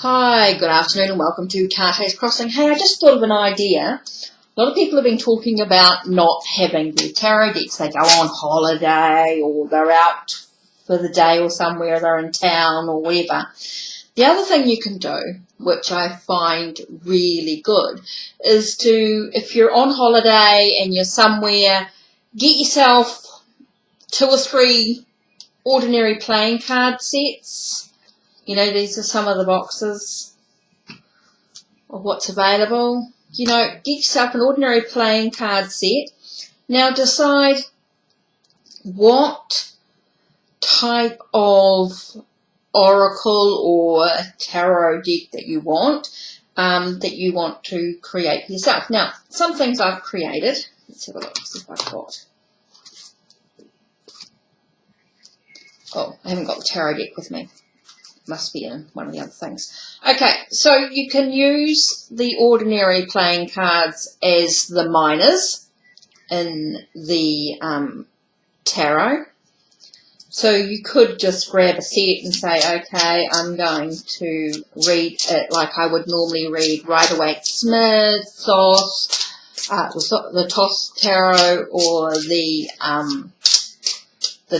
Hi, good afternoon and welcome to HeKate's Crossing. Hey, I just thought of an idea. A lot of people have been talking about not having their tarot decks. They go on holiday or they're out for the day or somewhere, they're in town or whatever. The other thing you can do, which I find really good, is to, if you're on holiday and you're somewhere, get yourself 2 or 3 ordinary playing card sets. You know, these are some of the boxes of what's available. You know, get yourself an ordinary playing card set. Now decide what type of oracle or tarot deck that you want to create for yourself. Now, some things I've created. Let's have a look, see if I've got. Oh, I haven't got the tarot deck with me. Must be in one of the other things. Okay, so you can use the ordinary playing cards as the minors in the tarot. So you could just grab a set and say, okay, I'm going to read it like I would normally read Rider-Waite-Smith, Thoth, the Thoth Tarot, or the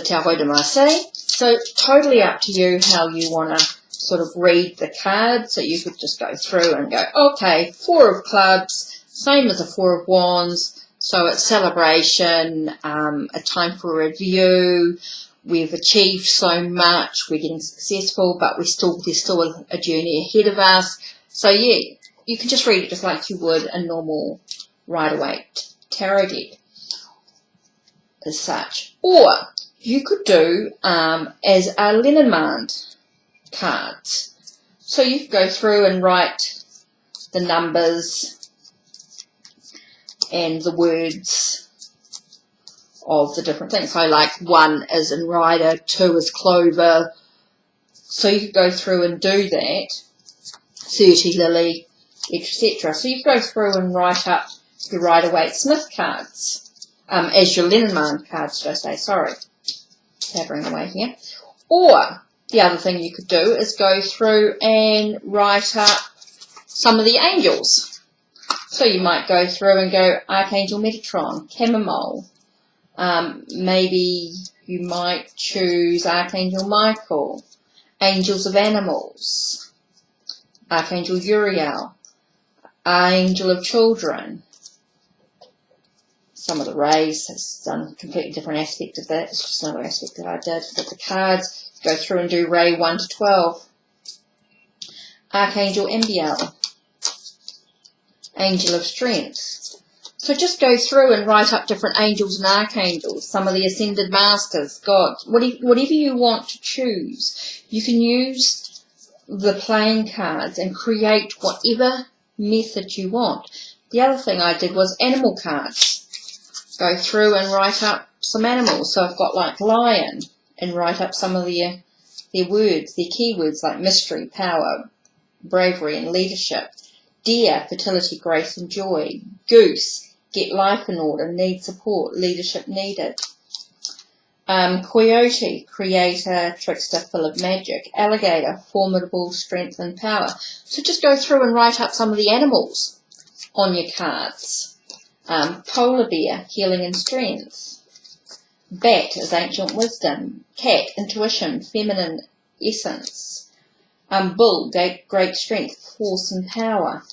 Tarot de Marseille. So totally up to you how you want to sort of read the card. So you could just go through and go, okay, 4 of clubs, same as a 4 of wands. So it's celebration, a time for review. We've achieved so much. We're getting successful, but there's still a journey ahead of us. So yeah, you can just read it just like you would a normal Rider-Waite tarot deck as such. Or you could do as a Lenormand cards. So you could go through and write the numbers and the words of the different things. So like 1 is in Rider, 2 is Clover. So you could go through and do that. 30 Lily, etc. So you could go through and write up the Rider-Waite-Smith cards as your Lenormand cards, should I say, sorry. Tabbering away here. Or the other thing you could do is go through and write up some of the angels. So you might go through and go Archangel Metatron, Chamomile. Maybe you might choose Archangel Michael, Angels of Animals, Archangel Uriel, Angel of Children. Some of the rays has done a completely different aspect of that. It's just another aspect that I did with the cards. Go through and do ray 1 to 12. Archangel Imbiel. Angel of Strength. So just go through and write up different angels and archangels. Some of the ascended masters, gods. Whatever you want to choose. You can use the playing cards and create whatever method you want. The other thing I did was animal cards. Go through and write up some animals. So I've got like lion and write up some of their words, their keywords like mystery, power, bravery and leadership. Deer, fertility, grace and joy. Goose, get life in order, need support, leadership needed. Coyote, creator, trickster, full of magic. Alligator, formidable, strength and power. So just go through and write up some of the animals on your cards. Polar bear, healing and strength. Bat is ancient wisdom. Cat, intuition, feminine essence. Bull, great strength, force and power.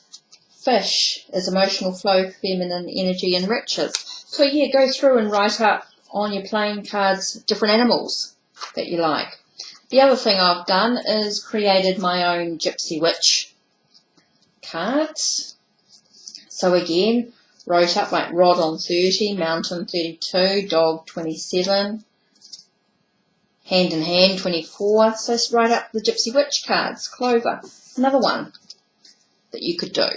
Fish is emotional flow, feminine energy and riches. So yeah, go through and write up on your playing cards different animals that you like. The other thing I've done is created my own Gypsy Witch cards. So again, wrote up like Rod on 30, Mountain 32, Dog 27, Hand in Hand 24. So write up the Gypsy Witch cards. Clover, another one that you could do.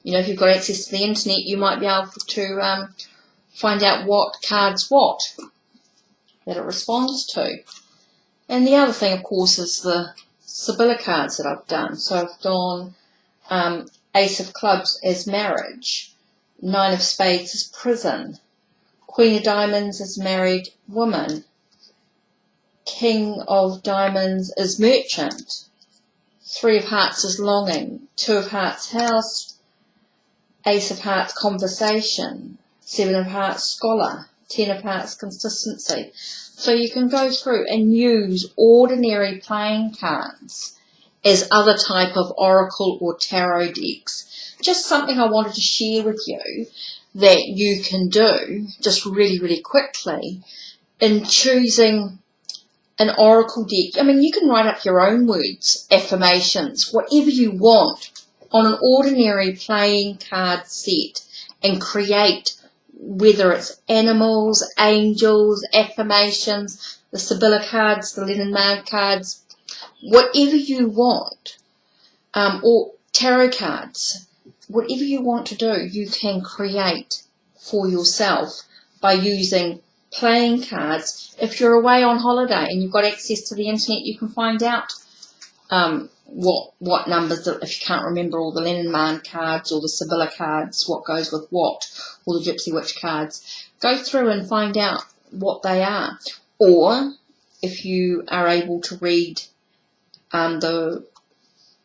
You know, if you've got access to the internet, you might be able to find out what cards that it responds to. And the other thing, of course, is the Sibilla cards that I've done. So I've done Ace of Clubs as marriage. 9 of Spades is prison. Queen of Diamonds is married woman. King of Diamonds is merchant. Three of Hearts is longing. Two of Hearts, house. Ace of Hearts, conversation. Seven of Hearts, scholar. 10 of Hearts, consistency. So you can go through and use ordinary playing cards as other type of oracle or tarot decks. Just something I wanted to share with you that you can do just really, really quickly in choosing an oracle deck. I mean, you can write up your own words, affirmations, whatever you want on an ordinary playing card set and create, whether it's animals, angels, affirmations, the Sibilla cards, the Lenormand cards, whatever you want, or tarot cards, whatever you want to do, you can create for yourself by using playing cards. If you're away on holiday and you've got access to the internet, you can find out what numbers, if you can't remember all the Lenormand cards or the Sibilla cards, what goes with what, or the Gypsy Witch cards. Go through and find out what they are. Or if you are able to read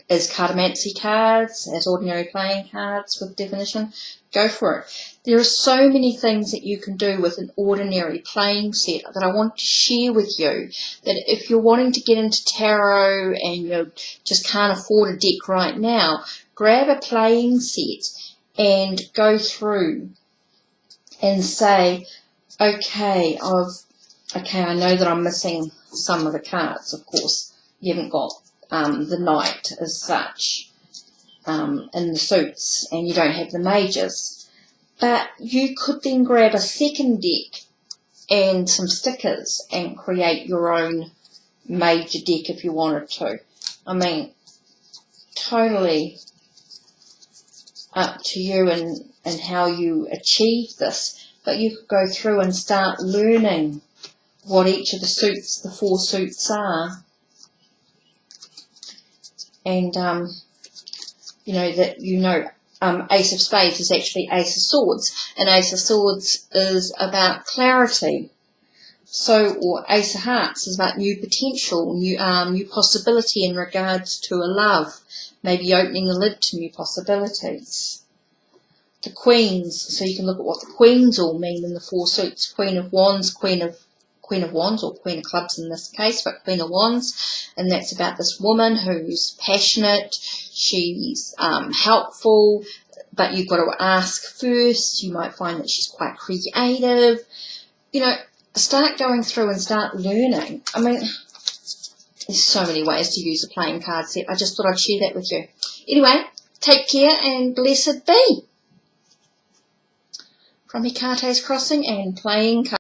as cartomancy cards, as ordinary playing cards with definition, go for it. There are so many things that you can do with an ordinary playing set that I want to share with you, that if you're wanting to get into tarot and you just can't afford a deck right now, grab a playing set and go through and say, okay, I know that I'm missing some of the cards. Of course, you haven't got the knight as such in the suits, and you don't have the mages, but you could then grab a second deck and some stickers and create your own major deck if you wanted to. I mean, totally up to you and how you achieve this, but you could go through and start learning what each of the suits, the 4 suits are. And, Ace of Spades is actually Ace of Swords. And Ace of Swords is about clarity. So, or Ace of Hearts is about new potential, new possibility in regards to a love. Maybe opening the lid to new possibilities. The Queens, so you can look at what the Queens all mean in the 4 suits. Queen of Wands, Queen of Wands, or Queen of Clubs in this case, but Queen of Wands, and that's about this woman who's passionate, she's helpful, but you've got to ask first. You might find that she's quite creative. Start going through and start learning. I mean, there's so many ways to use a playing card set. I just thought I'd share that with you. Anyway, take care and blessed be. From HeKate's Crossing and Playing Cards.